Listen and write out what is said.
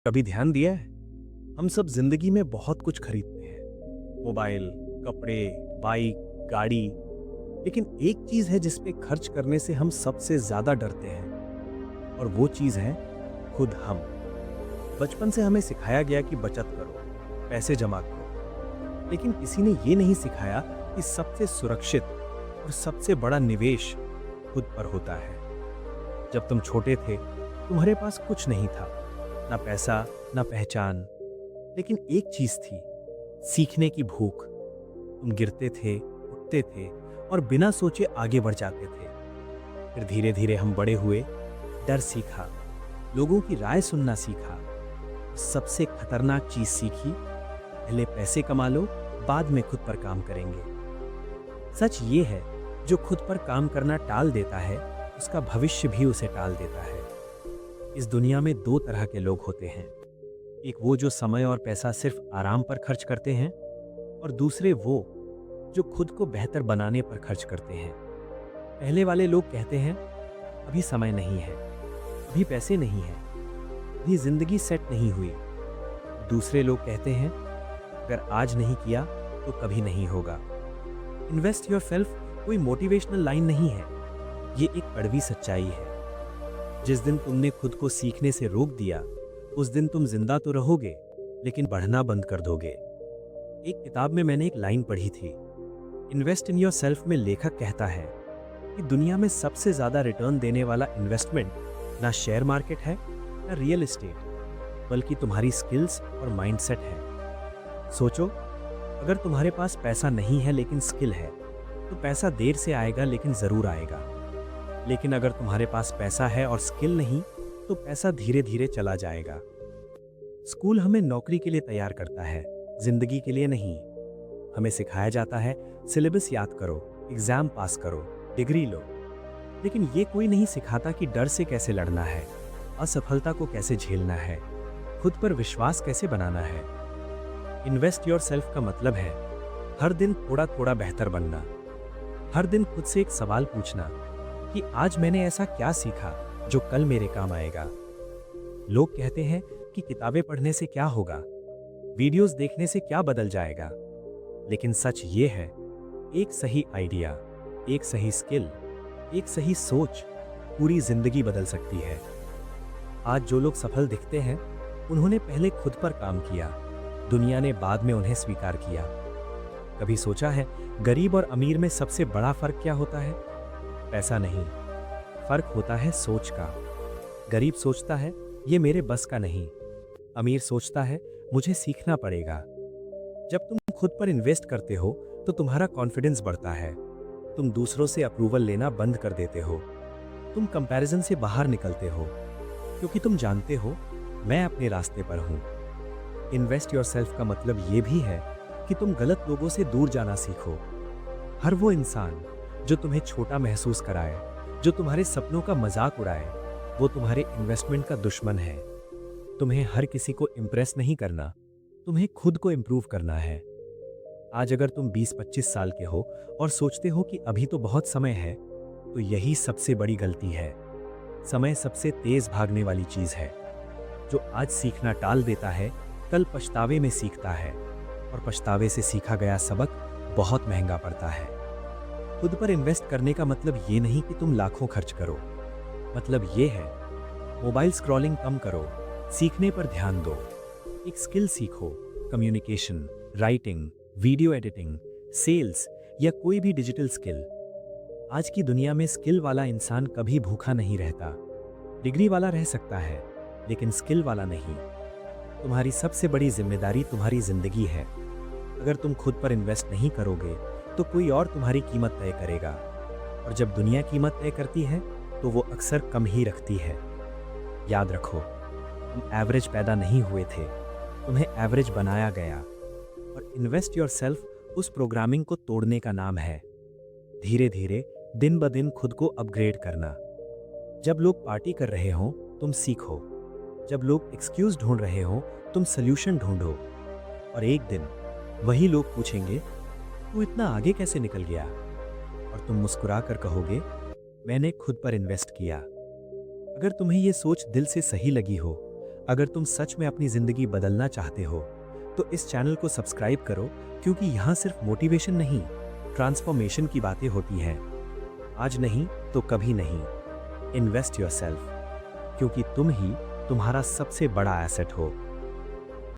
कभी ध्यान दिया है? हम सब जिंदगी में बहुत कुछ खरीदते हैं। मोबाइल, कपड़े, बाइक, गाड़ी। लेकिन एक चीज है जिस पे खर्च करने से हम सबसे ज्यादा डरते हैं, और वो चीज है खुद हम। बचपन से हमें सिखाया गया कि बचत करो, पैसे जमा करो, लेकिन किसी ने ये नहीं सिखाया कि सबसे सुरक्षित और सबसे बड़ा निवेश खुद पर होता है। जब तुम छोटे थे, तुम्हारे पास कुछ नहीं था, ना पैसा, ना पहचान, लेकिन एक चीज थी, सीखने की भूख। तुम गिरते थे, उठते थे, और बिना सोचे आगे बढ़ जाते थे। फिर धीरे धीरे हम बड़े हुए, डर सीखा, लोगों की राय सुनना सीखा। सबसे खतरनाक चीज सीखी, पहले पैसे कमा लो, बाद में खुद पर काम करेंगे। सच ये है, जो खुद पर काम करना टाल देता है, उसका भविष्य भी उसे टाल देता है। इस दुनिया में दो तरह के लोग होते हैं। एक वो जो समय और पैसा सिर्फ आराम पर खर्च करते हैं, और दूसरे वो जो खुद को बेहतर बनाने पर खर्च करते हैं। पहले वाले लोग कहते हैं, अभी समय नहीं है, अभी पैसे नहीं है, अभी जिंदगी सेट नहीं हुई। दूसरे लोग कहते हैं, अगर आज नहीं किया तो कभी नहीं होगा। इन्वेस्ट योरसेल्फ कोई मोटिवेशनल लाइन नहीं है, ये एक कड़वी सच्चाई है। जिस दिन तुमने खुद को सीखने से रोक दिया, उस दिन तुम जिंदा तो रहोगे, लेकिन बढ़ना बंद कर दोगे। एक किताब में मैंने एक लाइन पढ़ी थी, इन्वेस्ट इन योरसेल्फ में लेखक कहता है कि दुनिया में सबसे ज्यादा रिटर्न देने वाला इन्वेस्टमेंट ना शेयर मार्केट है, ना रियल एस्टेट, बल्कि तुम्हारी स्किल्स और माइंडसेट है। सोचो, अगर तुम्हारे पास पैसा नहीं है लेकिन स्किल है, तो पैसा देर से आएगा लेकिन जरूर आएगा। लेकिन अगर तुम्हारे पास पैसा है और स्किल नहीं, तो पैसा धीरे धीरे चला जाएगा। स्कूल हमें नौकरी के लिए तैयार करता है, जिंदगी के लिए नहीं। हमें सिखाया जाता है, सिलेबस याद करो, एग्जाम पास करो, डिग्री लो। लेकिन ये कोई नहीं सिखाता कि डर से कैसे लड़ना है, असफलता को कैसे झेलना है, खुद पर विश्वास कैसे बनाना है। इन्वेस्ट योरसेल्फ का मतलब है हर दिन थोड़ा थोड़ा बेहतर बनना। हर दिन खुद से एक सवाल पूछना कि आज मैंने ऐसा क्या सीखा जो कल मेरे काम आएगा। लोग कहते हैं कि किताबें पढ़ने से क्या होगा, वीडियोस देखने से क्या बदल जाएगा। लेकिन सच ये है, एक सही आइडिया, एक सही स्किल, एक सही सोच पूरी जिंदगी बदल सकती है। आज जो लोग सफल दिखते हैं, उन्होंने पहले खुद पर काम किया, दुनिया ने बाद में उन्हें स्वीकार किया। कभी सोचा है, गरीब और अमीर में सबसे बड़ा फर्क क्या होता है? पैसा नहीं, फर्क होता है सोच का। गरीब सोचता है, ये मेरे बस का नहीं। अमीर सोचता है, मुझे सीखना पड़ेगा। जब तुम खुद पर इन्वेस्ट करते हो, तो तुम्हारा कॉन्फिडेंस बढ़ता है। तुम दूसरों से अप्रूवल लेना बंद कर देते हो। तुम कंपैरिजन से बाहर निकलते हो, क्योंकि तुम जानते हो, मैं अपने रास्ते पर हूं। इन्वेस्ट योरसेल्फ का मतलब यह भी है कि तुम गलत लोगों से दूर जाना सीखो। हर वो इंसान जो तुम्हें छोटा महसूस कराए, जो तुम्हारे सपनों का मजाक उड़ाए, वो तुम्हारे इन्वेस्टमेंट का दुश्मन है। तुम्हें हर किसी को इंप्रेस नहीं करना, तुम्हें खुद को इंप्रूव करना है। आज अगर तुम 20-25 साल के हो और सोचते हो कि अभी तो बहुत समय है, तो यही सबसे बड़ी गलती है। समय सबसे तेज भागने वाली चीज है। जो आज सीखना टाल देता है, कल पछतावे में सीखता है, और पछतावे से सीखा गया सबक बहुत महंगा पड़ता है। खुद पर इन्वेस्ट करने का मतलब ये नहीं कि तुम लाखों खर्च करो। मतलब ये है, मोबाइल स्क्रॉलिंग कम करो, सीखने पर ध्यान दो। एक स्किल सीखो, communication, writing, video editing, sales, या कोई भी डिजिटल स्किल। आज की दुनिया में स्किल वाला इंसान कभी भूखा नहीं रहता। डिग्री वाला रह सकता है, लेकिन स्किल वाला नहीं। तुम्हारी सबसे बड़ी जिम्मेदारी तुम्हारी जिंदगी है। अगर तुम खुद पर इन्वेस्ट नहीं करोगे, तो कोई और तुम्हारी कीमत तय करेगा। और जब दुनिया कीमत तय करती है, तो वो अक्सर कम ही रखती है। याद रखो, तुम एवरेज पैदा नहीं हुए थे, तुम्हें एवरेज बनाया गया। और इन्वेस्ट योरसेल्फ उस प्रोग्रामिंग को तोड़ने का नाम है। धीरे धीरे, दिन ब दिन खुद को अपग्रेड करना। जब लोग पार्टी कर रहे हो, तुम सीखो। जब लोग एक्सक्यूज ढूंढ रहे हो, तुम सोल्यूशन ढूंढो। और एक दिन वही लोग पूछेंगे, तू इतना आगे कैसे निकल गया? और तुम मुस्कुरा कर कहोगे, मैंने खुद पर इन्वेस्ट किया। अगर तुम्हें यह सोच दिल से सही लगी हो, अगर तुम सच में अपनी जिंदगी बदलना चाहते हो तो इस चैनल को सब्सक्राइब करो, क्योंकि यहाँ सिर्फ मोटिवेशन नहीं, ट्रांसफॉर्मेशन की बातें होती हैं। आज नहीं तो कभी नहीं। इन्वेस्ट योरसेल्फ, क्योंकि तुम ही तुम्हारा सबसे बड़ा एसेट हो।